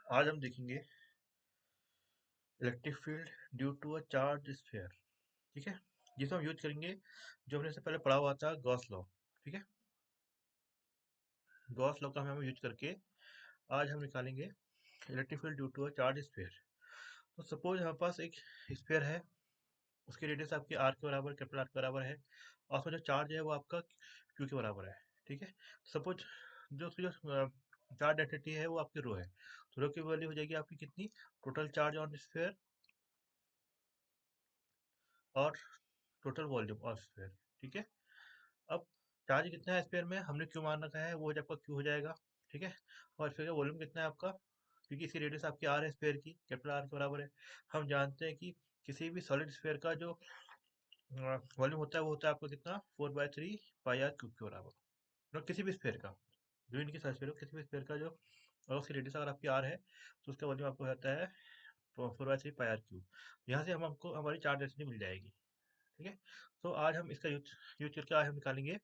आज हम देखेंगे electric field due to a charge sphere. ठीक है, जिसको हम यूज करेंगे जो हमने इससे पहले पढ़ा हुआ था गॉस लॉ। ठीक है, गॉस लॉ का हम यूज करके आज हम निकालेंगे electric field due to a charge sphere. तो सपोज हमारे पास एक स्फीयर है, उसकी रेडियस आपकी आर के बराबर, कैपिटल आर के बराबर है, और उसमें जो चार्ज है वो आपका क्यू के बराबर है। ठीक है, सपोज जो उसकी जो चार्ज डेंसिटी है वो आपकी रो है, तो रो की वैल्यू हो जाएगी आपकी कितनी, टोटल चार्ज ऑन स्फीयर और टोटल वॉल्यूम ऑफ स्फीयर। ठीक है, अब चार्ज कितना है स्फीयर में, हमने क्यू मान रखा है, वो आपका क्यू हो जाएगा। ठीक है, और स्फीयर का वॉल्यूम कितना है आपका, क्योंकि इसकी रेडियस आपकी आर है स्फीयर की, कैपिटल आर के बराबर है। हम जानते हैं कि किसी भी सॉलिड स्फीयर का जो वॉल्यूम होता है वो होता है आपका कितना, 4/3 पाई आर क्यूब के बराबर। मतलब किसी भी स्फीयर का, जो इनकी साइज स्फीयर हो, किसी भी स्फीयर का जो, अगर उसकी रेडियस अगर आपकी आर है तो उसका वॉल्यूम आपको होता है 4/3 पाई आर क्यूब। यहाँ से हम हमको हमारी चार्ज डेंसिटी मिल जाएगी। ठीक है, तो आज हम इसका यूज यूज करके आज हम निकालेंगे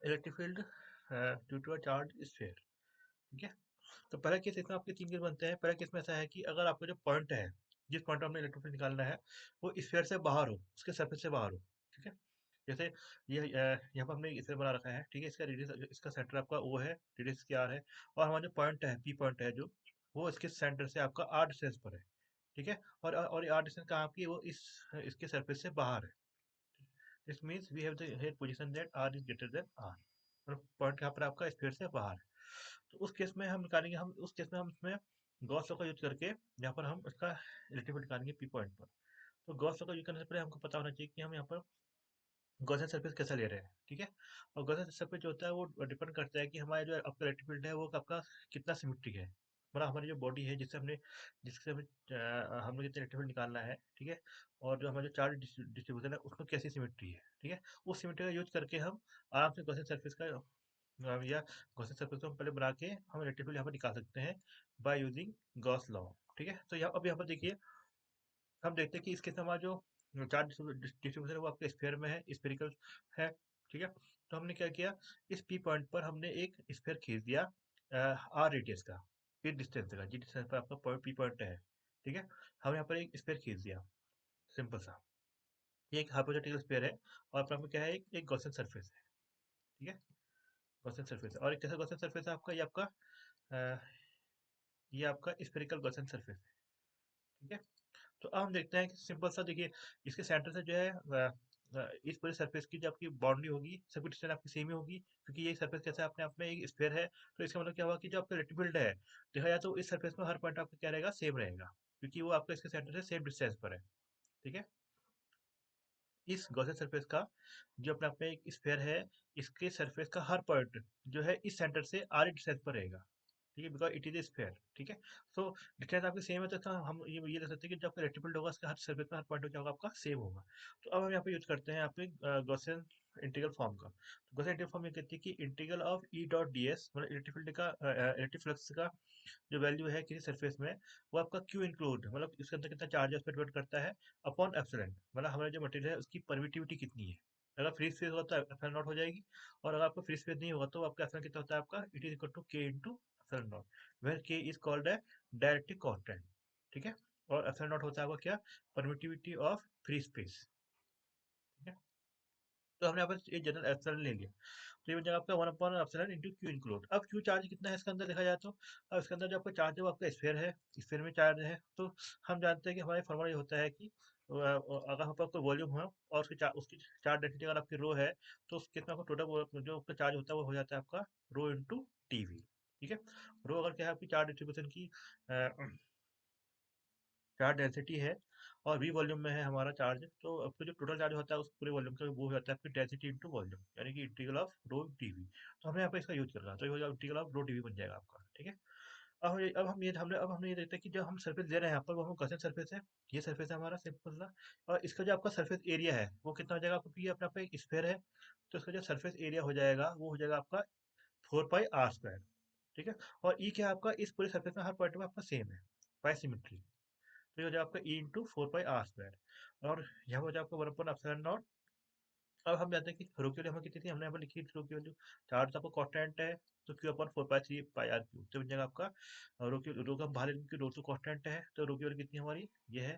electric field due to a charge sphere. ठीक है, तो पहला केस इसमें आपके तीन केस बनते हैं। पहला केस में ऐसा है कि अगर आपका जो पॉइंट है, जिस पॉइंट पर हमने इलेक्ट्रिक फील्ड निकालना है, वो स्फीयर से बाहर हो, उसके सरफेस से बाहर हो। ठीक है, जैसे ये यहाँ पर हमने इसे बना रखा है। ठीक है, इसका रेडियस, इसका सेंटर आपका वो है, रेडियस क्या आर है, और हमारा जो पॉइंट है, पी पॉइंट है जो, वो इसके सेंटर से आपका आर डिस्टेंस पर है। ठीक है, और ये आर डिस्टेंस कहाँ आपकी, वो इस इसके सरफेस से बाहर है। This means we have the here position that r is greater than r, मतलब पॉइंट यहाँ पर आपका स्फीयर से बाहर है। तो उस केस में हम निकालेंगे, हम उस केस में हम इसमें गॉस लॉ का यूज करके यहाँ पर हम इसका इलेक्ट्रिक फील्ड निकालेंगे पी पॉइंट पर। तो गॉस लॉ का यूज करने से पहले हमको पता होना चाहिए कि हम यहाँ पर गॉसियन सरफेस कैसा ले रहे हैं। ठीक है, और गॉसियन सरफेस जो होता है वो डिपेंड करता है कि हमारा जो आपका इलेक्ट्रिक फील्ड है वो आपका कितना सिमेट्रिक है, मतलब हमारी जो बॉडी है जिससे हमें हमने जितना इलेक्ट्रिक फील्ड निकालना है। ठीक है, और जो हमारा जो चार्ज डिस्ट्रीब्यूशन है उसमें कैसी सिमेट्री है। ठीक है, उस सिमेट्री का यूज करके हम आराम से गॉसियन सरफेस का या गॉसियन सरफेस को हम पहले बना के हम इलेक्ट्रिक फील्ड यहाँ पर निकाल सकते हैं बाय यूजिंग गॉस लॉ। ठीक है, तो यहाँ अब यहाँ पर देखिए, हम देखते हैं कि इसके हमारा जो चार्ज डिस्ट्रीब्यूशन है वो आपके स्फीयर में है, स्फेरिकल है। ठीक है, तो हमने क्या किया, इस पी पॉइंट पर हमने एक स्फीयर खींच दिया आर रेडियस का, इस डिस्टेंस का, जिस डिस्टेंस पर आपका पॉइंट पी पॉइंट है। ठीक है, हम यहाँ पर एक स्फीयर खींच दिया, सिंपल सा। ये एक हाइपोथेटिकल स्फीयर है, और अपना में क्या है, एक गॉसियन सरफेस है। ठीक है, गॉसियन सरफेस है, और एक कैसा गॉसियन सरफेस है आपका, अ, ये आपका स्फेरिकल गॉसियन सरफेस है। ठीक है, तो अब हम देखते हैं कि सिंपल सा देखिए, इसके सेंटर से जो है इस पूरे सरफेस की जो आपकी बाउंड्री होगी, सबकी डिस्टेंस आपकी सेम ही होगी, क्योंकि ये सरफेस कैसा है अपने आप में एक स्फीयर है। तो इसका मतलब क्या हुआ कि जो आपका इलेक्ट्रिक फील्ड है, देखा जाए तो इस सरफेस में हर पॉइंट आपका क्या रहेगा, सेम रहेगा, क्योंकि वो आपका इसके सेंटर से सेम डिस्टेंस पर है। ठीक है, इस गॉसियन सरफेस का जो अपने आप में एक स्फीयर है, इसके सरफेस का हर पॉइंट जो है इस सेंटर से आर डिस्टेंस पर रहेगा। ठीक है, because it is a sphere. ठीक है, सो डिस्टेंस आपकी सेम है, तो इसका हम ये देख सकते हैं कि जो आपका इलेक्ट्रिक फील्ड होगा उसका हर सर्फेस में हर पॉइंट क्या होगा, आपका सेम होगा। तो अब हम यहाँ पे यूज करते हैं यहाँ पे गॉसियन इंटीग्रल फॉर्म का। तो गॉसियन इंटीग्रल फॉर्म ये कहती है कि integral of E dot D S, मतलब इलेक्ट्रिक फील्ड का इलेक्ट्रिक फ्लक्स का जो वैल्यू है किसी सरफेस में, वो आपका क्यू इंक्लूड, मतलब इसके अंदर कितना चार्ज है उस पर डिपेंड करता है, अपॉन एप्सिलॉन, मतलब हमारा जो मटेरियल है उसकी परमिटिविटी कितनी है। अगर फ्री स्पेस होगा तो एप्सिलॉन नॉट हो जाएगी, और अगर आपका फ्री स्पेस नहीं होगा तो आपका एप्सिलॉन कितना होता है, आपका इट इज इक्वल टू के इंटू एप्सिलॉन नॉट, वेयर के इज कॉल्ड है डायरेक्टिव कांस्टेंट। ठीक है, और एप्सिलॉन नॉट होता है आपका क्या, परमिटिविटी ऑफ फ्री स्पेस। ठीक है, तो हमने यहाँ पर एक जनरल एप्सिलॉन ले लिया, तो ये बन जाएगा आपका 1 upon epsilon into Q include. अब क्यू चार्ज कितना है इसके अंदर देखा जाए तो, अब इसके अंदर जो आपका चार्ज है वो आपका स्फीयर है, स्फीयर में चार्ज है। तो हम जानते हैं कि हमारे फॉर्मूला ये होता है कि अगर हम पर कोई वॉल्यूम हो और उसकी चार्ज डेंसिटी अगर आपकी रो है, तो कितना आपका टोटल जो आपका चार्ज होता है वो हो जाता है आपका रो इंटू टीवी। ठीक है, रो अगर क्या है आपकी चार्ज डिस्ट्रीब्यूशन की चार्ज डेंसिटी है, और वी वॉल्यूम में है हमारा चार्ज, तो आपको जो टोटल चार्ज होता है उस पूरे वॉल्यूम का वो हो जाता है आपकी डेंसिटी इंटू वॉल्यूम, यानी कि इंटीग्रल ऑफ रो डीवी। तो हमने यहाँ पे इसका यूज कर रहा है, तो ये हो जाएगा इंटीग्रल ऑफ रो डीवी बन जाएगा आपका। ठीक है, अब हम ये देखते हैं कि जो हम सरफेस ले रहे हैं यहाँ पर वो हम गॉसियन सरफेस है, ये सरफेस है हमारा सिंपल सा, और इसका जो आपका सरफेस एरिया है वो कितना हो जाएगा, क्योंकि ये अपने आप में एक स्फीयर है, तो इसका जो सरफेस एरिया हो जाएगा वो हो जाएगा आपका 4 पाई आर स्क्वायर। ठीक है, और ई क्या है आपका, इस पूरे सरफेस में हर पॉइंट में आपका सेम है, बाय सिमेट्री। तो ये हो जाएगा आपका E into 4 pi R square, और यहाँ हो जाएगा आपका 1 अपॉन एप्सिलॉन नॉट अब हम जानते हैं कि रो की वैल्यू हमें कितनी थी, हमने यहाँ पर लिखी थी रो की वैल्यू। चार्ज तो आपको कांस्टेंट है, तो Q upon 4 pi 3 pi R Q, तो बन जाएगा आपका रो का हम बाहर लेंगे, रो तो कांस्टेंट है, तो रो की वैल्यू कितनी हमारी ये है,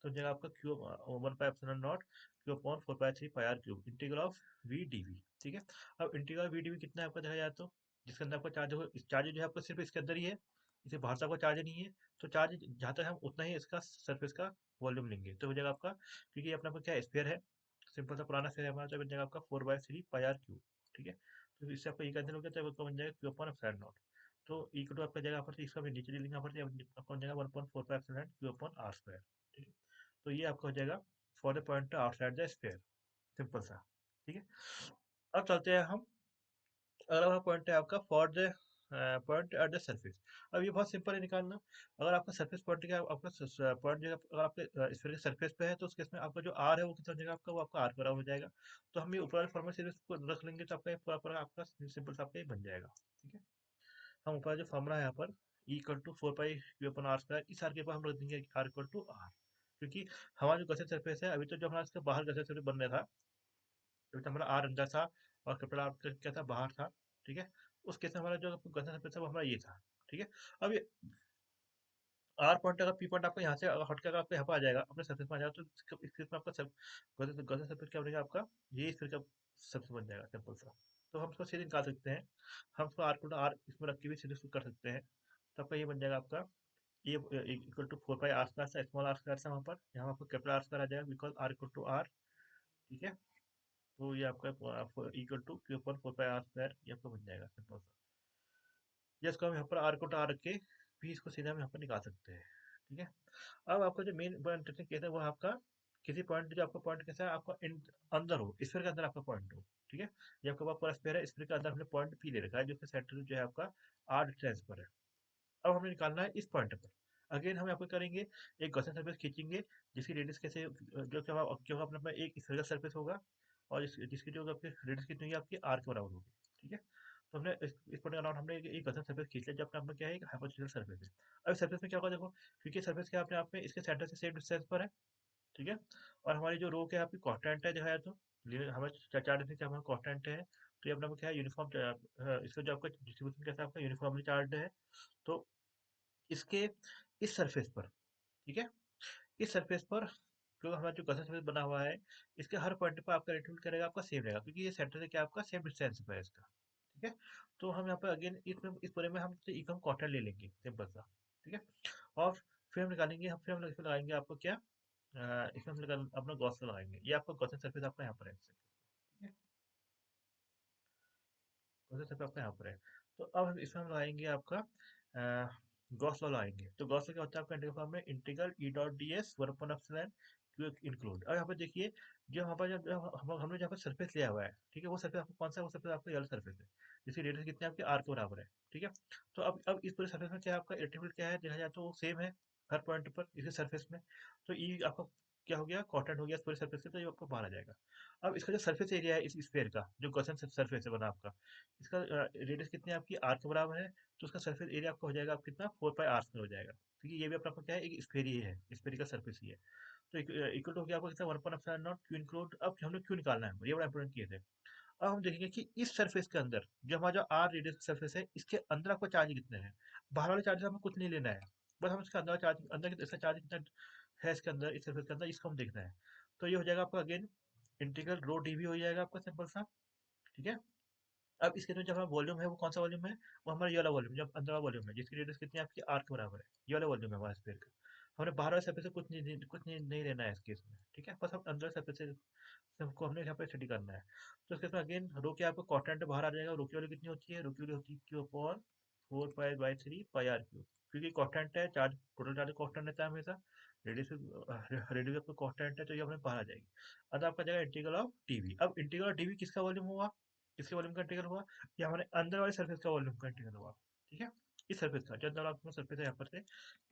तो बन जाएगा आपका Q 1 pi epsilon nought Q upon 4 pi 3 pi R cube integral of V D V. ठीक है। अब इंटीग्रल वी डी वी कितना है आपका देखा जाए तो, जिसके अंदर आपका चार्ज हो, चार्ज जो है आपका सिर्फ इसके अंदर ही है, इसे बाहर से आपका चार्ज नहीं है, तो चार्ज जहाँ तक हम उतना ही इसका सरफेस का वॉल्यूम लेंगे, तो हो जाएगा आपका, क्योंकि अपना आपका क्या स्फीयर है, सिंपल सा पुराना से हमारा, तो बन जाएगा आपका 4 बाई 3 पाई आर क्यूब। ठीक है। तो इससे आपका ये कैंसिल हो गया, तो आपका बन जाएगा क्यू अपॉन एप्सिलॉन नॉट। तो इक्वल टू आपका जाएगा, पर इसका भी नीचे ले लेंगे, यहाँ पर आपका बन जाएगा 1.4 pi epsilon Q upon R square. ठीक है। तो ये आपका हो जाएगा for the point outside the sphere, simple सा। ठीक है। अब चलते हैं हम, अगला वाला पॉइंट है आपका for the point at the surface. अब ये बहुत सिंपल है निकालना। अगर आपका सरफेस पॉइंट का आपका पॉइंट जो अगर आपके स्फीयर के सरफेस पे है, तो उस केस में आपका जो आर है वो कितना हो जाएगा आपका, वो आपका आर बराबर हो जाएगा। तो हम ये ऊपर वाले फॉर्मूला सीरीज को रख लेंगे, तो आपका ये पूरा पूरा आपका सिंपल सा आपका ये बन जाएगा। ठीक है। हम ऊपर जो फॉर्मूला है यहाँ पर equal to 4 pi Q upon R square, इस आर के ऊपर हम रख देंगे आर इक्वल टू आर, क्योंकि हमारा जो गसेट सरफेस है, अभी तो जो हमारा इसके बाहर गसेट सरफेस बन रहा था, अभी तो हमारा आर अंदर था और कैपिटल आर क्या था, बाहर था। ठीक है। उस केस में हमारा जो गसेट सरफेस था वो हमारा ये था। ठीक है। अब ये आर पॉइंट अगर पी पॉइंट आपका यहाँ से अगर हट कर आपके यहाँ पर आ जाएगा, अपने सरफेस में आ जाएगा, तो इस केस में आपका गसेट सरफेस क्या बनेगा आपका, ये स्फीयर का सरफेस बन जाएगा, सिंपल सा। तो हम इसको सीधे निकाल सकते हैं, हम इसको आर को आर इसमें रख के भी सीधे इसको कर सकते हैं। तो आपका ये बन जाएगा आपका, ये equal to 4 pi R square था, स्मॉल आर स्क्वायर था वहाँ पर, यहाँ आपको कैपिटल आर स्क्वायर आ जाएगा, because R equal to R. ठीक है। तो ये आपका इक्वल टू क्यू पर 4 पाई आर स्क्वायर, ये आपका बन जाएगा, सिंपल सा। ये इसको हम यहाँ पर आर को आर रख के भी इसको सीधा हम यहाँ पर निकाल सकते हैं। ठीक है। अब आपका जो मेन इंटरेस्टिंग केस है वो है आपका, किसी पॉइंट, जो आपका पॉइंट कैसा है आपका अंदर हो, स्फीयर के अंदर आपका पॉइंट हो। ठीक है। ये आपका पूरा स्फीयर है, स्फीयर के अंदर हमने पॉइंट पी ले रखा है, जो कि सेंटर जो है आपका आर डिस्टेंस पर है। अब हमें निकालना है इस पॉइंट पर। अगेन हम यहाँ पे करेंगे, एक गॉसियन सरफेस खींचेंगे, जिसकी रेडियस कैसे, जो क्या होगा, क्या होगा अपने पास एक स्फीयरिकल सरफेस होगा, और जिसकी जो आपकी रेडियस कितनी होगी आपकी आर के बराबर होगी। ठीक है। तो हमने इस पॉइंट अराउंड हमने एक गॉसियन सरफेस खींच लिया, जो अपने आप में क्या है, एक हाइपोथेटिकल सरफेस है। अब सरफेस में क्या होगा देखो, क्योंकि सरफेस क्या अपने आप में इसके सेंटर से सेम डिस्टेंस पर है। ठीक है। और हमारी जो रो क्या है आपकी कांस्टेंट है, दिखाया तो हमें चार डिस्टेंस क्या हमारा कांस्टेंट है, तो ये अपना क्या है यूनिफॉर्म, इसका जो आपका डिस्ट्रीब्यूशन कैसा है आपका यूनिफॉर्मली चार्ज है। तो इसके इस सरफेस पर, ठीक है, इस सरफेस पर जो हमारा जो गसन सरफेस बना हुआ है, इसके हर पॉइंट पर आपका रेटिट्यूड करेगा आपका सेम रहेगा, क्योंकि ये सेंटर से क्या आपका सेम डिस्टेंस पे है इसका। ठीक है। तो हम यहाँ पे अगेन इसमें इस पूरे में हम इक्वल क्वार्टर ले लेंगे, सिंपल सा। ठीक है। और फिर हम निकालेंगे, हम फिर हम इसमें लगाएंगे आपको क्या, इसमें हम अपना गॉस लगाएंगे, ये आपका गॉसन सरफेस आपका यहाँ पर है। ठीक है। गॉस सरफेस आपका यहाँ पर है। तो अब हम इसमें हम लगाएंगे आपका गॉस लॉ लगाएंगे। तो गॉस लॉ क्या होता है आपका, इंटीग्रल फॉर्म में integral E dot D S one upon epsilon Q include. अब यहाँ पर देखिए, जो यहाँ पर जब हमने जहाँ पर सरफेस लिया हुआ है, ठीक है, वो सरफेस आपको कौन सा है, वो सरफेस आपका येलो सरफेस है, जिसकी रेडियस कितनी है आपकी आर के बराबर है। ठीक है। तो अब इस पूरे सरफेस में क्या है आपका एट्रीब्यूट क्या है, देखा जाए तो वो सेम है हर पॉइंट पर इसी सरफेस में। तो ई आपका क्या हो गया, कॉन्टेंट हो गया इस पूरे सरफेस से, तो ये आपको बाहर आ जाएगा। अब इसका जो सरफेस एरिया है इस स्फीयर का, जो गॉसियन सरफेस है बना आपका, इसका रेडियस कितनी है आपकी आर के बराबर है, तो उसका सरफेस एरिया आपका हो जाएगा आप कितना 4 पाई आर स्क्वायर हो जाएगा, क्योंकि ये भी अपना आपका क्या है, एक स्फीयर ही है, स्फीयरिकल सरफेस ही है। तो इक्वल टू हो गया आपको कितना 1 नॉट क्यू इंक्लूड। अब हमने क्यों निकालना है, ये बड़ा इंपॉर्टेंट केस है। अब हम देखेंगे कि इस सरफेस के अंदर, जो हमारा जो आर रेडियस सरफेस है, इसके अंदर आपको चार्ज कितने हैं। बाहर वाले चार्ज हमें कुछ नहीं लेना है, बस हम इसके अंदर चार्ज, अंदर इसका चार्ज कितना है इसके अंदर, इस सरफेस के अंदर, इसको हम देखना है। तो ये हो जाएगा आपका अगेन इंटीग्रल रो डी भी हो जाएगा आपका, सिंपल सा। ठीक है। अब इसके अंदर जो हमारा वॉल्यूम है वो कौन सा वॉल्यूम है, वो हमारा ये वाला वॉल्यूम, जो अंदर वाला वॉल्यूम है, जिसकी रेडियस कितनी है आपकी आर के बराबर है, ये वाला वॉल्यूम है हमारा स्फीयर का। हमने बाहर वाले सरफेस से कुछ नहीं लेना है इस केस में। ठीक है। बस हम अंदर सरफेस से सबको हमने यहाँ पे स्टडी करना है। तो इसके इसमें अगेन रो के आपको कॉन्स्टेंट बाहर आ जाएगा, रो की वैल्यू कितनी होती है, रो की वैल्यू होती है Q upon 4 pi by 3 pi R Q, क्योंकि कॉन्स्टेंट है चार्ज, टोटल चार्ज कॉन्स्टेंट रहता है हमेशा। रेडियस रेडियस आपका कॉन्स्टेंट है, तो ये अपने बाहर आ जाएगी। अब आपका जाएगा इंटीग्रल ऑफ डीवी। अब इंटीग्रल ऑफ डीवी किसका वॉल्यूम हुआ, किसके वॉल्यूम का इंटीग्रल हुआ, ये हमारे अंदर वाले सरफेस का वॉल्यूम का इंटीग्रल हुआ। ठीक है। इस सरफेस का, जो अंदर आपका सरफेस है यहाँ पर से,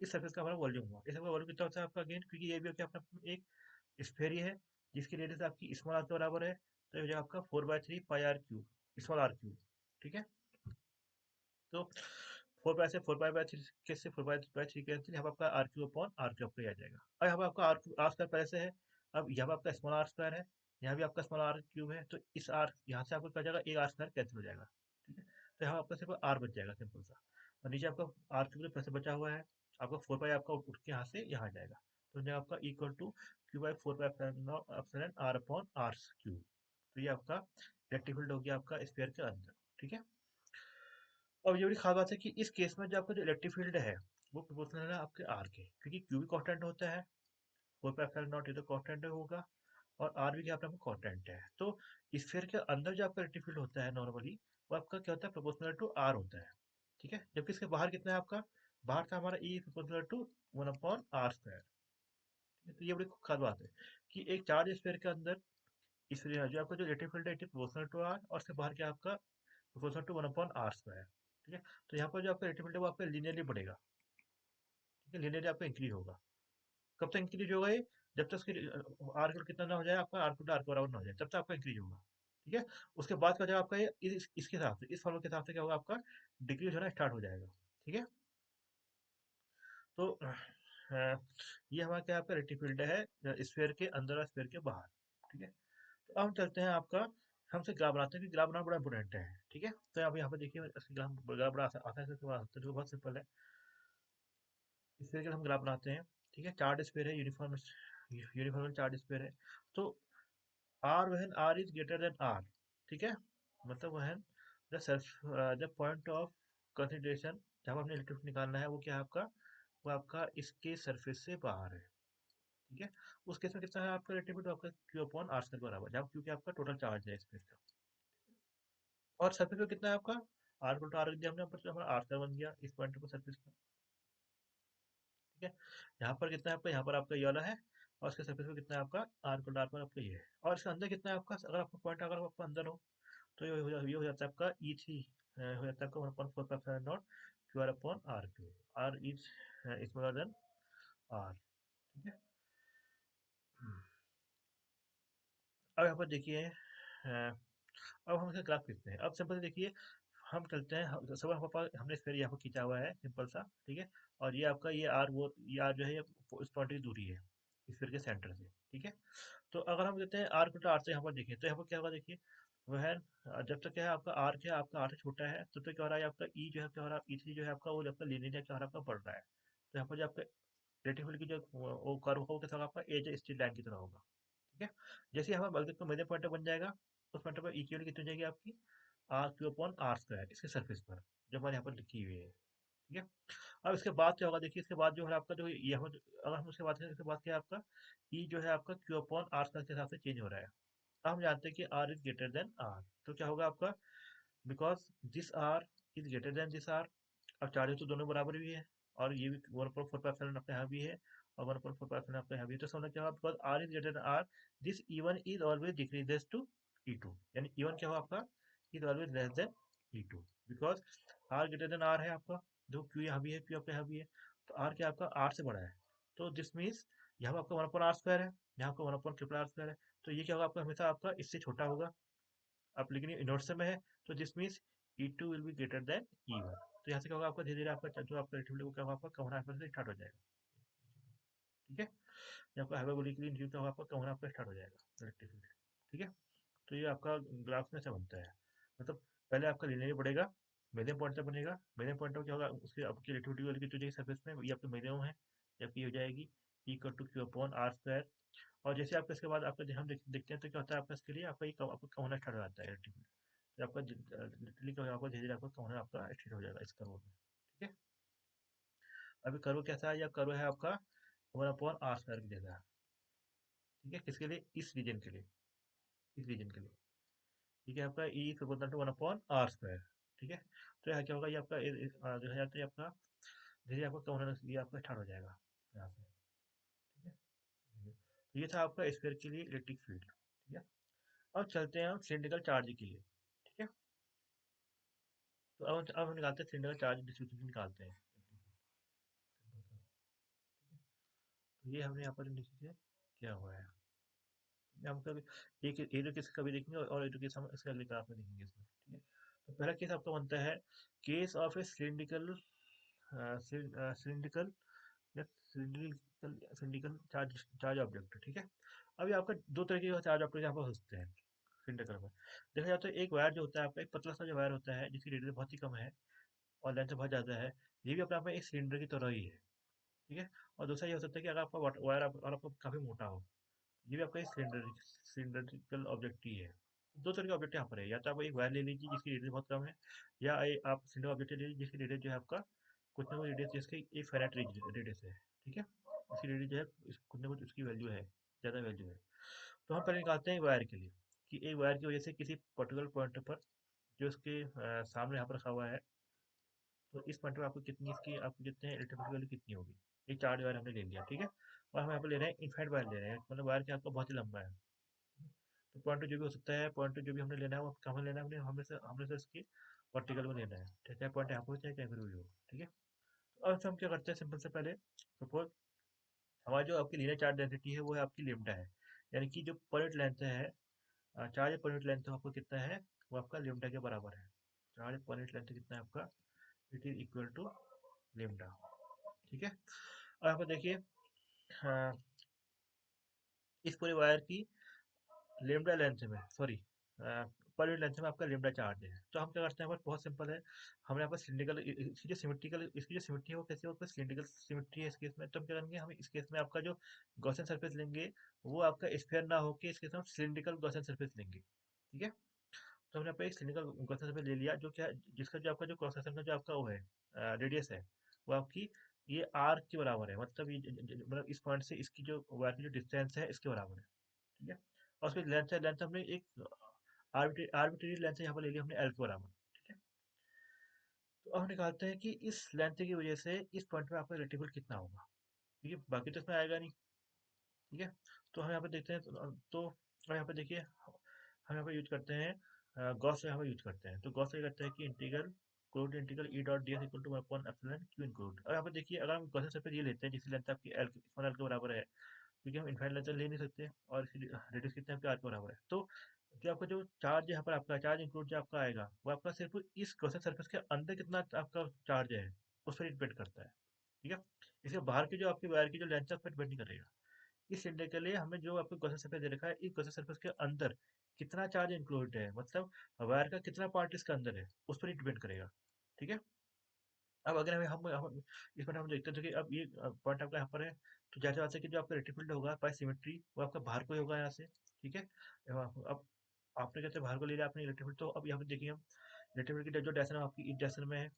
इस सरफेस का हमारा वॉल्यूम हुआ। इसका वॉल्यूम कितना होता है आपका अगेन, क्योंकि ये भी क्या अपना एक स्फीयर ही है, जिसकी रेडियस आपकी स्मॉल आर के बराबर है, तो ये हो जाएगा आपका 4 by 3 pi R cube, small R cube. ठीक है। तो 4 पाई से 4 पाई बाई 3 के से 4 बाई 3 कैंसिल, यहाँ पर आपका R cube upon R cube पे आ जाएगा। अब यहाँ पर आपका आर स्क्वायर पहले से है, अब यहाँ पर आपका स्मॉल आर स्क्वायर है, यहाँ भी आपका स्मॉल आर क्यूब है, तो इस आर यहाँ से आपको क्या हो जाएगा, एक आर स्क्वायर कैंसिल हो जाएगा। ठीक है, तो यहाँ आपका सिर्फ आर बच जाएगा सिंपल सा, और नीचे आपका आर क्यूब पैसे बचा हुआ है, आपका 4 पाई आपका उठ के यहाँ से यहाँ आ जाएगा, तो ये आपका equal to Q by 4 pi R upon R cube. तो ये आपका इलेक्ट्रिक फील्ड हो गया आपका स्फीयर के अंदर। ठीक है, अब ये बड़ी खास बात है कि इस केस में जो आपका जो इलेक्ट्रिक फील्ड है वो प्रोपोर्शनल है आपके आर के, क्योंकि क्यू भी कांस्टेंट होता है, 4 पाई एप्सिलॉन नॉट ये तो कांस्टेंट होगा, और आर भी क्या आपका कांस्टेंट है। तो स्फीयर के अंदर जो आपका इलेक्ट्रिक फील्ड होता है नॉर्मली, वो आपका क्या होता है, प्रोपोर्शनल टू आर होता है। ठीक है, जबकि इसके बाहर कितना है आपका, बाहर था हमारा ई प्रोपोर्शनल टू 1/r²। तो ये बड़ी खास बात है कि एक चार्ज स्फीयर के अंदर इस जो आपका जो इलेक्ट्रिक फील्ड है it is proportional to R, और उसके बाहर क्या आपका प्रोपोर्शनल टू 1/r²। ठीक है, तो यहाँ पर जो आपका इलेक्ट्रिक फील्ड है वो आपका लीनियरली बढ़ेगा। ठीक है, लीनियरली आपका इंक्रीज होगा। कब तक इंक्रीज होगा ये, जब तक उसकी आर कितना ना हो जाए, आपका आर के बराबर ना हो जाए, तब तक आपका इंक्रीज होगा। ठीक है, उसके बाद क्या हो जाएगा आपका ये इसके हिसाब से, इस फॉर्मूले के हिसाब से क्या होगा, आपका डिक्रीज होना स्टार्ट हो जाएगा। ठीक है, तो ये हमारा क्या आपका रेक्टिव फील्ड है स्फीयर के अंदर और स्फीयर के बाहर। ठीक है, तो अब हम चलते हैं आपका, हमसे ग्राफ बनाते हैं कि ग्राफ बनाना बड़ा इंपॉर्टेंट है। ठीक है, तो आप यहाँ पर देखिए इसके ग्राफ बड़ा आसान से बना सकते हैं, जो बहुत सिंपल है। स्फीयर के हम ग्राफ बनाते हैं। ठीक है, चार्ट स्फीयर है, यूनिफॉर्म यूनिफॉर्म चार्ट स्फीयर है। तो R when R is greater than R. ठीक है, मतलब वहन द पॉइंट ऑफ कंसिडरेशन जहाँ हमने इलेक्ट्रिक निकालना है वो क्या है आपका, वो आपका इसके सरफेस से बाहर है। ठीक है, उस केस में कितना है आपका इलेक्ट्रिक फील्ड, आपका क्यू अपॉन आर स्क्वायर बराबर, जहाँ क्योंकि आपका टोटल चार्ज है स्पेस का। और सरफेस पे कितना है आपका, आर को आर दिया हमने, ऊपर से हमारा आर स्क्वायर बन गया इस पॉइंट पर सरफेस का। ठीक है, यहाँ पर कितना है आपका, यहाँ पर आपका ये वाला है, और उसके सरफेस पे कितना है आपका, आर को आर पर आपका ये है, और इसके अंदर कितना है आपका, अगर आपका पॉइंट अगर आपका अंदर हो, तो ये हो जाता है आपका E3, हो जाता है आपका 1/4 Q R upon R Q, R is smaller than R. ठीक है, अब यहाँ पर देखिए अब हम इसका ग्राफ खींचते हैं। अब सिंपल देखिए, हम चलते हैं सब हमारे पास हमने स्फीयर यहाँ पर खींचा हुआ है सिंपल सा। ठीक है, और ये आपका ये आर, वो ये आर जो है ये इस पॉइंट की दूरी है स्फीयर के सेंटर से। ठीक है, तो अगर हम कहते हैं आर को आर से यहाँ पर देखें, तो यहाँ पर क्या होगा देखिए, वह है जब तक क्या है आपका आर, क्या आपका आर से छोटा है, तब तक क्या हो रहा है आपका ई जो है क्या हो रहा है, ई थ्री जो है आपका वो आपका लीनियर क्या हो रहा है आपका बढ़ रहा है। तो यहाँ पर जो आपका रेटिकुलर की जो वो कर्व होगा कैसा होगा, आपका एज स्ट्रेट लाइन की तरह होगा। ठीक है, जैसे हमारा बगल का मेजर पॉइंट बन जाएगा, उस पॉइंट पर ई की वैल्यू कितनी हो जाएगी आपकी, R Q upon R square इसके सरफेस पर, जो हमारे यहाँ पर लिखी हुई है। ठीक है, अब इसके बाद क्या होगा देखिए, इसके बाद जो है आपका जो यहाँ अगर हम उसके बाद इसके बाद क्या है आपका ई जो है आपका क्यू अपॉन आर स्क्वायर के हिसाब से चेंज हो रहा है। अब हम जानते हैं कि R is greater than R, तो क्या होगा आपका, because this R is greater than this R. अब चार्जेस तो दोनों बराबर भी है, और ये भी 1/4 अपने यहाँ भी है, और 1/4 अपने यहाँ भी है, तो समझ क्या होगा, because R is greater than R, this E1 is always decreases to E2, यानी E1 क्या होगा आपका, is always less than E2, because R greater than R है आपका, जो क्यू यहाँ भी है, क्यू आपका यहाँ भी है, तो आर क्या आपका आर से बड़ा है। तो दिस मीन्स यहाँ पर आपका 1/r² है, यहाँ पर 1/RR² है, तो ये क्या होगा आपका, हमेशा आपका इससे छोटा होगा। अब लेकिन ये इनवर्स में है, तो this means E2 will be greater than E1। तो यहाँ से क्या होगा आपका, धीरे धीरे आपका जो आपका रेटिव वो क्या होगा आपका कम होना से स्टार्ट हो जाएगा। ठीक है, ये आपका हाइपरबोलिकली इंक्रीज होगा, आपका कम होना आपका स्टार्ट हो जाएगा इलेक्ट्रिक फील्ड। ठीक है, तो ये आपका ग्राफ में से बनता है, मतलब पहले आपका लिनियर बढ़ेगा, मीडियम पॉइंट तक बनेगा, मीडियम पॉइंट क्या होगा, उसके आपकी रिलेटिविटी वाली की जो जाएगी सरफेस में, ये आपकी मीडियम है, जबकि हो जाएगी equal to Q upon R square. और जैसे आपका इसके बाद आपका हम देखते हैं, तो क्या होता है आपका इसके लिए आपका ये आपका कम होना स्टार्ट हो जाता है इलेक्ट्रिक फील्ड, तो आपका लिटरली क्या होगा, आपका धीरे धीरे आपका कम होना आपका स्टार्ट हो जाएगा इस कर्व में। ठीक है, अभी कर्व कैसा है, या कर्व है आपका 1/r² की जगह। ठीक है, किसके लिए, इस रीजन के लिए, इस रीजन के लिए। ठीक है, आपका ई इक्वल टू 1/r²। ठीक है, तो यहाँ क्या होगा, ये आपका जो है तो ये आपका धीरे आपका कम होना, ये आपका स्टार्ट हो जाएगा यहाँ से। ठीक है, तो ये था आपका स्फीयर के लिए इलेक्ट्रिक फील्ड। ठीक है, अब चलते हैं हम सिलिंड्रिकल चार्ज के लिए। ठीक है, तो अब हम निकालते हैं सिलिंड्रिकल चार्ज डिस्ट्रीब्यूशन निकालते हैं। तो ये हमने यहाँ पर नीचे किया हुआ है, हम कभी एक एक तो केस कभी देखेंगे, और एक केस हम इसके अगले क्लास में देखेंगे इसमें। ठीक है, तो पहला केस आपका बनता है, case of A cylindrical cylindrical या सिलिंड्रिकल चार्ज चार्ज ऑब्जेक्ट, ठीक है। अभी आपका दो तरीके के चार्ज ऑब्जेक्ट यहाँ पर हो सकते हैं सिलिंड्रिकल में। देखा जाए तो एक वायर जो होता है आपका, एक पतला सा जो वायर होता है जिसकी रेडियस बहुत ही कम है और लेंथ बहुत ज़्यादा है, ये भी अपने आप में एक सिलेंडर की तरह ही है, ठीक है। और दूसरा ये हो सकता है कि अगर आपका वायर और आपका काफ़ी मोटा हो, ये भी आपका एक सिलेंड्रिकल ऑब्जेक्ट ही है। दो तरह के ऑब्जेक्ट यहाँ पर है, या तो आप एक वायर ले लीजिए जिसकी रेडियस बहुत कम है, या आप सिलेंडर ऑब्जेक्ट ले लीजिए जिसकी रेडियस जो है आपका कुछ ना कुछ रेडियस, जिसकी एक फाइनाइट रेडियस है, ठीक है। इसकी रेडियस जो है कुछ ना कुछ उसकी वैल्यू है, ज़्यादा वैल्यू है। तो हम पहले निकालते हैं वायर के लिए कि एक वायर की वजह से किसी पर्टिकुलर पॉइंट पर जो उसके सामने यहाँ पर रखा हुआ है, तो इस पॉइंट पर आपको कितनी इसकी आपको कितने इलेक्ट्रिसिटी वैल्यू कितनी होगी। ये चार्ज वायर हमने ले लिया, ठीक है। और हम यहाँ पर ले रहे हैं इनफाइनाइट वायर ले रहे हैं, मतलब वायर क्या आपका बहुत ही लंबा है। तो पॉइंट जो भी हो सकता है, पॉइंट जो भी हमने लेना है वो कहाँ लेना है, हमने से इसकी वर्टिकल में लेना है, ठीक है। पॉइंट यहाँ पर हो चाहे कहीं पर भी हो, ठीक है। तो अब हम क्या करते हैं, सिंपल से पहले सपोज हमारी जो आपकी लीनियर चार्ज डेंसिटी है वो है आपकी लेमडा है, यानी कि जो पर यूनिट लेंथ है, चार्ज पर यूनिट लेंथ आपको कितना है, वो आपका लेमडा के बराबर है। चार्ज पर यूनिट लेंथ कितना है आपका, it is equal to lambda, ठीक है। और यहाँ पर देखिए, हाँ, इस पूरे वायर की लेमडा लेंथ में, सॉरी, पर यूनिट लेंथ में आपका लेमडा चार्ज है। तो हम क्या करते हैं, बस बहुत सिंपल है। हमने यहाँ पर सिलिंड्रिकल, इसकी जो सिमेट्री है वो कैसे होगा, सिलिंड्रिकल सिमेट्री है इस केस में। तो हम क्या करेंगे, हम इस केस में आपका जो गॉसियन सरफेस लेंगे वो आपका स्फीयर ना होके इस केस में हम सिलिंड्रिकल गॉसियन सरफेस लेंगे, ठीक है। तो हमने यहाँ पे एक सिलिंड्रिकल गॉसियन सरफेस ले लिया, जो क्या, जिसका जो आपका जो क्रॉस सेक्शन का जो आपका वो है रेडियस है, वो आपकी ये आर के बराबर है, मतलब ये मतलब इस पॉइंट से इसकी जो वायर की जो डिस्टेंस है इसके बराबर है, ठीक है। और उसकी लेंथ है, लेंथ हमने एक आर्बिट्रेरी लेंथ यहाँ पर ले लिया हमने एल के बराबर, ठीक है। तो अब हम निकालते हैं कि इस लेंथ की वजह से इस पॉइंट में आपका रेक्टेंगल कितना होगा, ठीक है। बाकी तो इसमें आएगा नहीं, ठीक है। तो हम यहाँ पे देखते हैं, तो अब यहाँ पे देखिए, हम यहाँ पे यूज करते हैं गॉस, यहाँ पे यूज करते हैं। तो गॉस क्या करता है कि integral close integral E dot D S equal to 1 epsilon Q include. और यहाँ पे देखिए, अगर हम गॉस सरफेस ये लेते हैं जिसकी लेंथ आपकी एल स्मॉल एल के बराबर है, क्योंकि हम इनफाइनाइट लेंथ ले नहीं सकते, और इसकी रेडियस कितने आपके आर के बराबर है। तो जो आपका जो चार्ज यहाँ पर आपका चार्ज इंक्लूड जो आपका आएगा, वो आपका सिर्फ इस गॉसियन सरफेस के अंदर कितना आपका चार्ज है उस पर डिपेंड करता है, ठीक है। इसके बाहर की जो आपकी वायर की जो लेंथ है उस पर डिपेंड नहीं करेगा। इस सिलेंडर के लिए हमें जो आपको गॉसियन सरफेस दे रखा है, इस गॉसियन सरफेस के अंदर कितना चार्ज इंक्लूड है, मतलब वायर का कितना पार्ट इसके अंदर है, उस पर ही डिपेंड करेगा, ठीक है। अब अगर हम इस पर हम देखते हैं, तो कि अब ये पॉइंट आपका यहाँ पर है, तो जैसे बात है कि जो आपका रेक्टिफिल्ड होगा बाय सिमेट्री वो आपका बाहर को ही होगा यहाँ से, ठीक है। अब आपने कहते हैं बाहर को ले लिया आपने इलेक्ट्रिफिल्ड, तो अब यहाँ पे देखिए हम इलेक्ट्रिफिल्ड की जो डायरेक्शन है आपकी इस डायरेक्शन में है,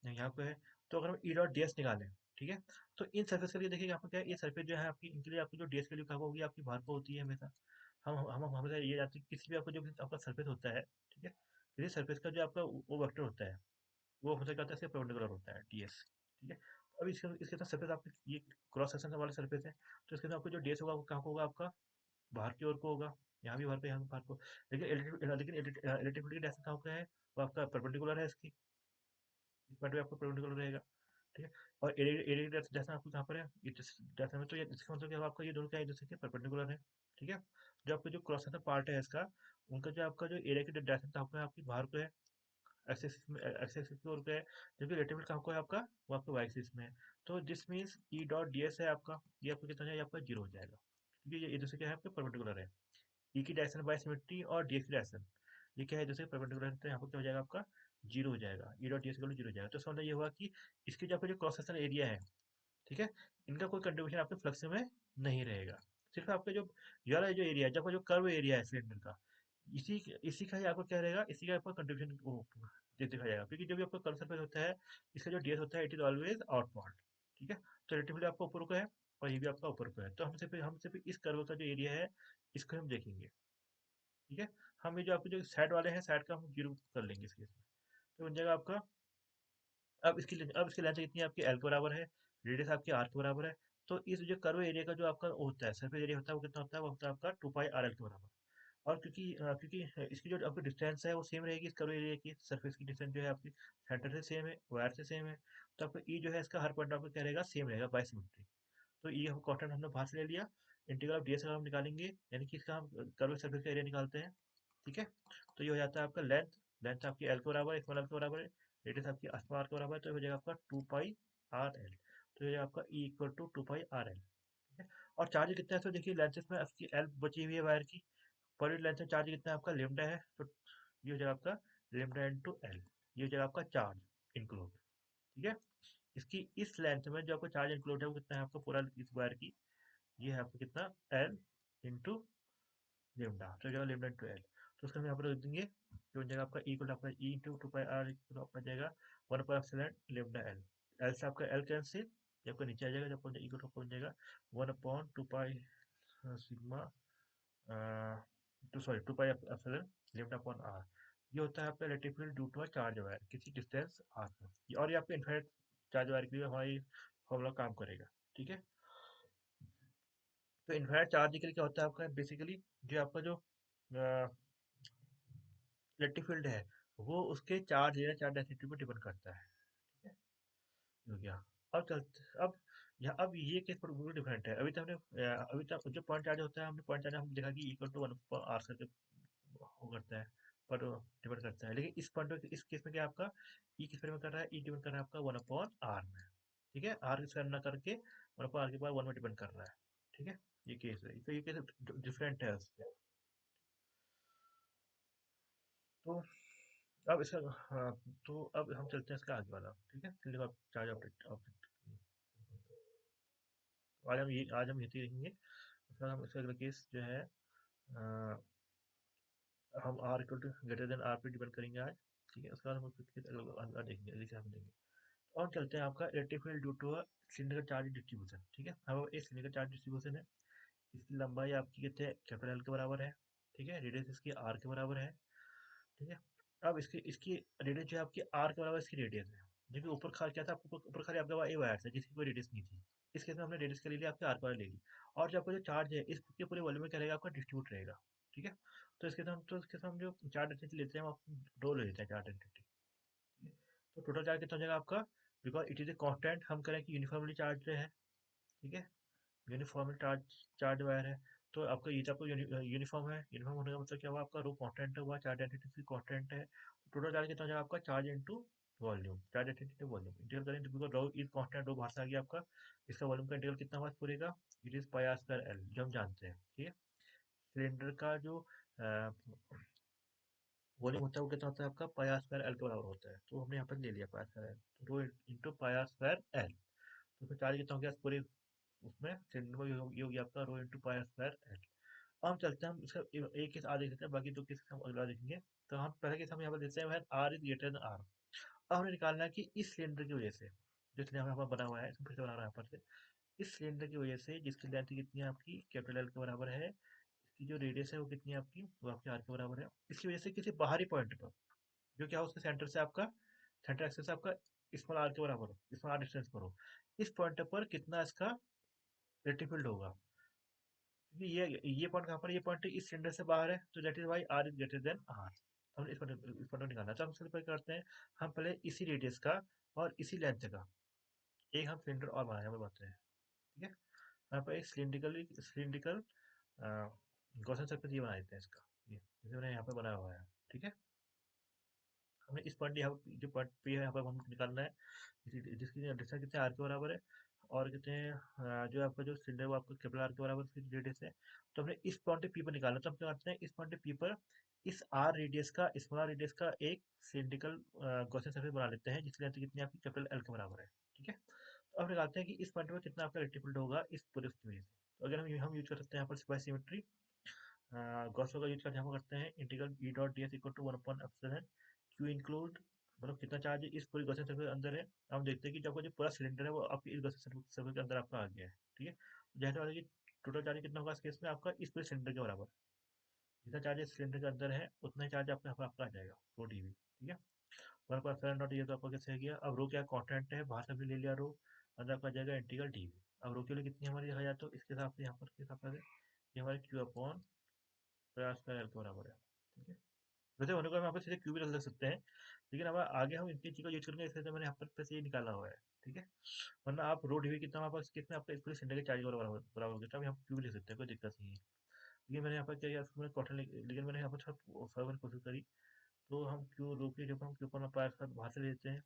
यहाँ पे है। तो अगर हम ई डॉट डी एस निकालें, ठीक है, तो इन सर्फेस के लिए देखिए यहाँ पे क्या है, ये सर्फेस जो है आपकी, इनके लिए आपकी जो डी एस वैल्यू कहाँ होगी, आपकी बाहर को होती है हमेशा। हम हमेशा ये जानते हैं कि किसी भी आपको जो आपका सर्फेस होता है, ठीक है, किसी सर्फेस का जो आपका वो वेक्टर होता है, वो हमेशा क्या होता है, इसके परपेंडिकुलर होता है, टीएस, ठीक है। अब इसके साथ सर्फेस आपके ये क्रॉस सेक्शन वाले सर्फेस है, तो इसके साथ आपको जो डीएस होगा वो कहाँ को होगा आपका, बाहर की ओर को होगा, यहाँ भी बाहर पे, यहाँ भी बाहर को। लेकिन इलेक्ट्रिसिटी डायरेक्शन कहाँ का है, वो आपका परपेंडिकुलर है इसकी, इस पॉइंट पे आपको परपेंडिकुलर रहेगा, ठीक है। और एरिया डायरेक्शन आपको कहाँ पर है, ये डायरेक्शन में, तो ये इसका मतलब क्या, आपका ये दोनों क्या है, एक दूसरे के परपेंडिकुलर है, ठीक है। जो आपका जो क्रॉस सेक्शन पार्ट है इसका, उनका जो आपका जो एरिया की डायरेक्शन कहाँ पे है, आपकी बाहर को है, एक्सेस में, एक्सेस की ओर पे है। जबकि रिलेटिव कहाँ को है आपका, वो आपका वाई एक्सिस में है। तो this means E dot D S है आपका, ये आपका कितना हो जाएगा, आपका जीरो हो जाएगा, क्योंकि ये दूसरे क्या है, आपके परपेंडिकुलर है। ई की डायरेक्शन बाय सिमेट्री और डी एक्स की डायरेक्शन, ये क्या है, दूसरे परपेंडिकुलर है, तो यहाँ पर क्या हो जाएगा आपका, जीरो हो जाएगा, ई डॉट डी एस का जीरो हो जाएगा। तो इसका मतलब ये हुआ कि इसके जो आपका जो क्रॉस सेक्शन एरिया है, ठीक है, इनका कोई कंट्रीब्यूशन आपके फ्लक्स में नहीं रहेगा। सिर्फ आपका जो ये वाला जो एरिया है, जब जो कर्व एरिया है सिलेंडर का, इसी इसी का ही आपको क्या रहेगा, इसी का आपका कंट्रीब्यूशन वो देखा जाएगा, क्योंकि जो भी आपका कर्व सरफेस होता है, इसका जो डीएस होता है, इट इज ऑलवेज आउटवर्ड, ठीक है। तो रिलेटिवली आपका ऊपर को है और ये भी आपका ऊपर को है, तो हम सिर्फ इस कर्व का जो एरिया है इसको हम देखेंगे, ठीक है। हम ये जो आपके जो साइड वाले हैं, साइड का हम जीरो कर लेंगे इसके इसमें। तो बन जाएगा आपका, अब इसकी लेंथ कितनी है आपकी, एल के बराबर है, रेडियस आपकी आर के बराबर है। तो इस जो कर्व एरिया का जो आपका होता है, सरफेस एरिया होता है, वो कितना होता है, वो होता है आपका 2 पाई आर एल के बराबर। और क्योंकि इसकी जो आपकी डिस्टेंस है वो सेम रहेगी, इस कर्व एरिया की सरफेस की डिस्टेंस जो है आपकी सेंटर से सेम है, वायर से सेम है। तो आपका ई जो है इसका हर पॉइंट आपका क्या रहेगा, सेम रहेगा बाय सिमेट्री। तो ये कॉन्स्टेंट हमने बाहर से ले लिया। इंटीग्रल ऑफ डीएस अगर हम निकालेंगे, यानी कि इसका हम कर्व सरफेस का एरिया निकालते हैं, ठीक है। तो ये हो जाता है आपका लेंथ, लेंथ आपकी एल के बराबर है, स्मॉल एल के बराबर है, रेडियस आपकी स्मॉल आर के बराबर है, तो ये हो जाएगा आपका 2 पाई आर एल। तो ये आपका E equal to 2 pi R L, ठीक है। और चार्ज कितना है, तो देखिए लेंथ में आपकी एल बची हुई है वायर की, पर यूनिट लेंथ में चार्ज कितना है आपका, लेमडा है, तो ये हो जाएगा आपका लेमडा इंटू एल, ये हो जाएगा आपका चार्ज इंक्लूड, ठीक है। इसकी इस लेंथ में जो आपका चार्ज इंक्लूड है वो कितना है आपका पूरा इस वायर की, ये है आपका कितना, एल इंटू लेमडा, तो हो जाएगा लेमडा इंटू एल। तो उसका हम यहाँ पर रख देंगे, जो बन जाएगा आपका इक्वल आपका E into 2 pi R equal आपका जाएगा 1/एप्सिलॉन लेमडा एल। एल से आपका एल कैंसिल, ये आपका नीचे आ जाएगा, जब इक्वल बन जाएगा 1/2 पाई सिग्मा, तो sorry 2 pi epsilon lambda upon R. ये होता है आपका electric field due to a charge wire किसी डिस्टेंस आर पर, और ये आपका इनफाइनाइट चार्ज वायर के लिए हमारी फॉर्मूला काम करेगा, ठीक है। तो इनफाइनाइट चार्ज के लिए क्या होता है आपका, बेसिकली जो आपका जो इलेक्ट्रिक फील्ड है वो उसके चार्ज या चार्ज डेंसिटी पर डिपेंड करता है, ठीक है। हो गया। अब चलते, अब ये केस पर बिल्कुल डिफरेंट है। अभी तक हमने अभी तक जो पॉइंट चार्ज होता है, हमने पॉइंट चार्ज हम देखा कि इक्वल टू 1 आर करके वो करता है, पर डिपेंड करता है। लेकिन इस पॉइंट में, इस केस में क्या आपका ई किस में कर रहा है, ई डिपेंड कर रहा है आपका 1/आर में, ठीक है। आर किस करना करके 1/आर के बाद 1 में डिपेंड कर रहा है, ठीक है। ये केस है, तो ये केस डिफरेंट है उससे। तो अब इसका, हाँ, तो अब हम चलते हैं इसका आगे वाला, ठीक है। फिर आप चार्ज ऑब्जेक्ट ऑब्जेक्ट, आज हम यही रहेंगे। उसका हम इसका अगला केस जो है, हम R equal to greater than R पे डिपेंड करेंगे आज, ठीक है। उसके बाद हम कुछ केस अगला देखेंगे, अगले हम देखेंगे। और चलते हैं आपका electric field due to a cylinder charge distribution, ठीक है। अब एक सिलेंडर चार्ज डिस्ट्रीब्यूशन है, इसकी लंबाई आपकी कितने कैपिटल एल के बराबर है, ठीक है। रेडियस इसकी आर के बराबर है, ठीक है। अब इसकी इसकी रेडियस जो है आपकी आर के बराबर इसकी रेडियस है, जो कि ऊपर खा क्या था, आपको ऊपर खाली आपके पास ए वायर था जिसकी कोई रेडियस नहीं थी। इस केस में हमने रेडियस के ले लिया, आपके आर पर ले ली। और जो आपका जो चार्ज है इसके पूरे वॉल्यूम में क्या रहेगा, आपका डिस्ट्रीब्यूट रहेगा, ठीक है। तो इसके साथ हम जो चार्ज डेंसिटी लेते हैं, हम रो ले लेते हैं चार्ज डेंसिटी, ठीक है। तो टोटल चार्ज कितना हो जाएगा आपका, because it is a constant, हम करें कि यूनिफॉर्मली चार्ज है, ठीक है। यूनिफॉर्मली चार्ज चार्ज वायर है, तो आपका ये तो आपको यूनिफॉर्म है, यूनिफॉर्म होने का मतलब क्या हुआ, आपका रो कांस्टेंट हुआ, चार्ज डेंसिटी कांस्टेंट है। टोटल चार्ज कितना हो जाएगा आपका, charge into volume, charge density to volume integral करें, तो because rho is constant, rho बाहर से आ गया आपका, इसका वॉल्यूम का इंटीग्रल कितना हुआ पूरे का, it is pi R square L, जो हम जानते हैं, ठीक है। सिलेंडर का जो वॉल्यूम होता है वो कितना होता है आपका, पाई आर स्क्वायर एल के बराबर होता है, तो हमने यहाँ पर ले लिया पाई आर स्क्वायर एल, तो rho into pi R square L, तो फिर चार्ज कितना हो गया पूरे उसमें सिलेंडर में, ये हो गया आपका rho into pi R square L. अब हम चलते हैं, हम इसका एक केस आर देख लेते हैं, बाकी दो केस हम अगला देखेंगे। तो हम पहले केस हम यहाँ पर देते हैं, R is greater than R. अब हमें निकालना है कि इस सिलेंडर की वजह से, जो सिलेंडर यहाँ पर बना हुआ है, इसमें फिर से बना रहा है यहाँ पर से, इस सिलेंडर की वजह से जिसकी लेंथ कितनी है आपकी, कैपिटल एल के बराबर है, इसकी जो रेडियस है वो कितनी है आपकी, वो आपकी आर के बराबर है। इसकी वजह से किसी बाहरी पॉइंट पर, जो क्या हो उसके सेंटर से आपका, सेंटर एक्सिस से आपका स्मॉल आर के बराबर हो, स्मॉल आर डिस्टेंस पर हो, इस पॉइंट पर कितना इसका इलेक्ट्रिक फील्ड होगा। क्योंकि ये पॉइंट कहाँ पर, ये पॉइंट इस सिलेंडर से बाहर है, तो that is why R is greater than R. हम इस पॉइंट को निकालना, तो हम सिंपल करते हैं, हम पहले इसी रेडियस का और इसी लेंथ का एक हम सिलेंडर और बनाए, हमें बताते हैं, ठीक है। यहाँ पर एक सिलिंड्रिकल गॉसन सर्कल ये बना देते हैं इसका, ये जैसे मैंने यहाँ पे बनाया हुआ है, ठीक है। हमें इस पॉइंट यहाँ जो पॉइंट पे है यहाँ पर हम निकालना है, जिसकी डिस्टेंस कितने आर के बराबर है, और कितने जो आपका जो सिलेंडर वो आपका कैपिटल आर के बराबर इसकी रेडियस है। तो हमने इस पॉइंट पी पर निकालना, तो हम क्या करते हैं, इस पॉइंट पी पर इस आर रेडियस का, स्मॉल रेडियस का एक सिलिंड्रिकल गॉसियन सर्फेस बना लेते हैं, जिसकी लेंथ कितनी आपकी कैपिटल एल के बराबर है, ठीक है। तो अब निकालते हैं कि इस पॉइंट पर कितना आपका इलेक्ट्रिक होगा इस पूरे उसकी वजह से। तो अगर हम यूज कर सकते हैं यहाँ पर बाय सिमेट्री, गॉस का यूज करके हम करते हैं integral E dot D S equal to 1/एप्सिलॉन क्यू इंक्लूड, मतलब कितना चार्ज इस पूरी गॉसियन सर्कल के अंदर है। हम देखते हैं कि जो आपका जो पूरा सिलेंडर है वो आपकी इस गॉसियन सर्कल के अंदर आपका आ गया है, ठीक है। तो जैसे वाला कि टोटल चार्ज कितना होगा इस केस में आपका इस पूरे सिलेंडर के बराबर, जितना चार्ज इस सिलेंडर के अंदर है उतना ही चार्ज आपका यहाँ पर आपका आ जाएगा 4 dB, ठीक है। 1/7 नॉट, ये तो आपका कैसे आ गया। अब रो क्या कॉन्स्टेंट है, बाहर से भी ले लिया रो, अंदर आपका आ जाएगा इंटीग्रल डी। अब रो के लिए कितनी हमारी आ जाए, तो इसके हिसाब से यहाँ पर के हिसाब से ये हमारे क्यू अपॉन प्रयास का एल के बराबर है, ठीक है। वैसे होने को हम यहाँ पर सीधे क्यू भी रख सकते हैं, लेकिन अब आगे हम इनकी चीज़ को यूज करेंगे, इसलिए तो मैंने यहाँ पर से ये निकाला हुआ है, ठीक है। वरना आप रो डीवी कितना हमारे पास, कितना आपका इस पूरे सिलेंडर के चार्ज बराबर बराबर होगा, तो हम यहाँ क्यू भी लिख सकते हैं, कोई दिक्कत नहीं है। लेकिन मैंने यहाँ पर क्या किया, उसको मैंने कॉटन, लेकिन मैंने यहाँ पर थोड़ा सर्व करने की कोशिश करी, तो हम क्यू रो के जब हम क्यू पर पास का बाहर से लेते हैं,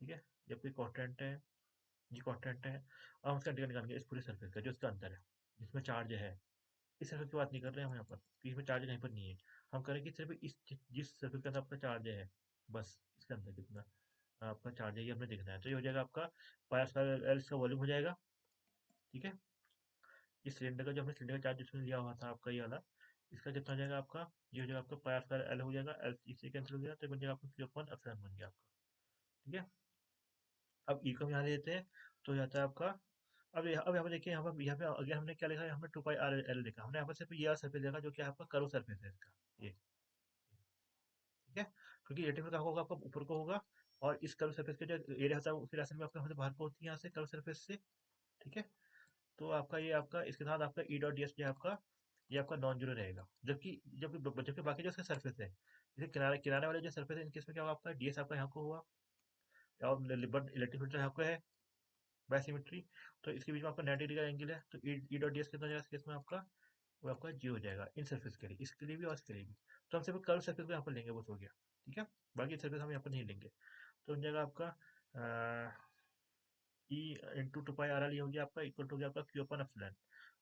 ठीक है। जब कोई कॉन्स्टेंट है ये कांस्टेंट है। अब हम इसका इंटीग्रल निकालेंगे इस पूरे सरफेस का जो इसका अंदर है, जिसमें चार्ज है। इस सरफेस की बात नहीं कर रहे हैं हम यहाँ पर कि इसमें चार्ज कहीं पर नहीं है। हम करेंगे सिर्फ इस जिस सरफेस के अंदर आपका चार्ज है, बस इसके अंदर कितना आपका चार्ज है ये हमें देखना है। तो ये हो जाएगा आपका पाई स्क्वायर एल इसका वॉल्यूम हो जाएगा। ठीक है, इस सिलेंडर का जो हमने सिलेंडर का चार्ज जिसमें लिया हुआ था आपका ये वाला, इसका कितना हो जाएगा आपका, ये हो जाएगा आपका पाई स्क्वायर एल हो जाएगा, एल इससे कैंसिल हो गया तो बन जाएगा आपका क्यू अपन एप्सिलॉन बन गया आपका। ठीक है, अब ई को हम यहाँ ले लेते हैं तो हो जाता है आपका। अब यहाँ पे देखिए, यहाँ पे अगर हमने क्या लिखा है, हमने 2 पाई आर एल लिखा, हमने यहाँ पर सिर्फ ये सरफेस लिखा जो कि आपका कर्व सरफेस है इसका ये। ठीक है, क्योंकि रेक्टेंगल का होगा आपका ऊपर को होगा, और इस कर्व सरफेस के जो एरिया होता है उसकी डायरेक्शन में आपका हमसे बाहर को होती है यहाँ से कर्व सरफेस से। ठीक है, तो आपका ये आपका इसके साथ आपका ई डॉट डी एस जो है आपका, ये आपका नॉन जीरो रहेगा। जबकि बाकी जो इसका सरफेस है, जैसे किनारे किनारे वाले जो सरफेस है इनके इसमें क्या होगा, आपका डीएस आपका यहाँ को हुआ, और लिबर्ट इलेक्ट्रिक फील्ड यहाँ को है बाय सिमेट्री। तो इसके बीच में आपका 90 डिग्री का एंगल है, तो ई डॉट डी एस कितना हो जाएगा इस केस में आपका, वो आपका जी हो जाएगा इन सरफेस के लिए, इसके लिए भी और इसके लिए भी। तो हम सिर्फ कर्व सरफेस को यहाँ पर लेंगे, बस हो गया। ठीक है, बाकी सरफेस हम यहाँ पर नहीं लेंगे। तो बन जाएगा आपका E into 2 pi R L, ये हो गया आपका इक्वल टू गया आपका क्यू अपन एप्सिलॉन।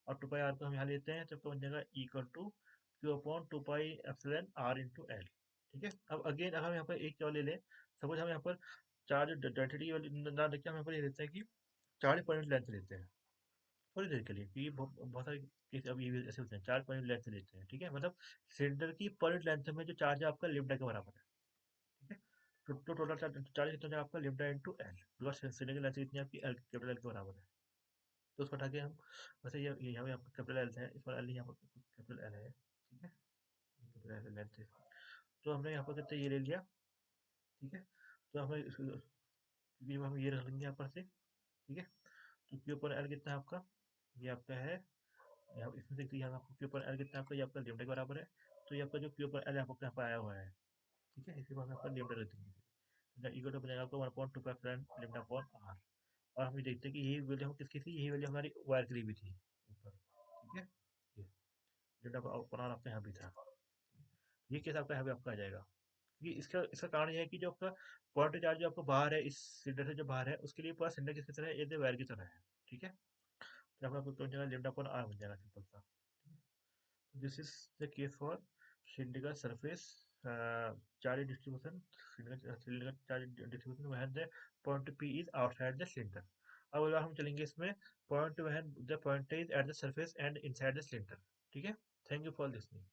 और 2 पाई आर को हम यहाँ लेते हैं तो बन जाएगा equal to Q upon 2 pi epsilon R into L. ठीक है, अब अगेन अगर हम यहाँ पर एक और ले लें, सपोज हम यहाँ पर चार्ज डेंसिटी ना देखिए, हम यहाँ पर ये लेते हैं कि चार्ज पॉइंट लेंथ लेते हैं थोड़ी देर के लिए, क्योंकि बहुत सारे केस अब ये भी ऐसे होते हैं, चार्ज पॉइंट लेंथ लेते हैं। ठीक है, मतलब सिलेंडर की पर यूनिट लेंथ में जो चार्ज है आपका लिम्डा के बराबर है। ठीक है, तो टोटल चार्ज चार्ज कितना हो जाएगा आपका लिम्डा इंटू एल, बिकॉज सिलेंडर की लेंथ कितनी है आपकी एल, कैपिटल एल के बराबर है। तो उसको हटा के हम, वैसे ये यहाँ पे आपका कैपिटल एल है, इस पर एल यहाँ पर कैपिटल एल है। ठीक है, कैपिटल एल लेंथ है, तो हमने यहाँ पर कितना ये ले लिया। ठीक है, तो हमें क्योंकि हम ये रख लेंगे यहाँ पर से। ठीक है, तो क्यू पर एल कितना है आपका, ये आपका है, यहाँ इसमें देखिए यहाँ आपको क्यू पर एल कितना है आपका, ये आपका लिमडा के बराबर है। तो ये आपका जो क्यू पर एल आपको यहाँ पर आया हुआ है। ठीक है, इसी को हम आपका लिमडा रख देंगे, इक्वल टू बनेगा आपका 1.25 लिमडा अपॉन आर। और हम ये देखते हैं कि यही वैल्यू हम किसकी थी, यही वैल्यू हमारी वायर के लिए भी थी ऊपर। ठीक है, ये लिमडा अपॉन आर आपका यहाँ भी था। ये केस आपका यहाँ पे आपका आ जाएगा, क्योंकि इसका इसका कारण ये है कि जो आपका पॉइंट चार्ज जो आपको बाहर है, इस सिलेंडर से जो बाहर है उसके लिए पूरा सिलेंडर किसकी तरह है, ये वायर की तरह है। ठीक है, तो यहाँ पे आपको बन जाएगा लिमडा अपॉन आर बन जाएगा सिंपल सा। This is the case for cylindrical surface charge distribution. Cylindrical charge distribution when the point P is outside the cylinder. अब अगर हम चलेंगे इसमें point when the point is at the surface and inside the cylinder. ठीक है, thank you for listening.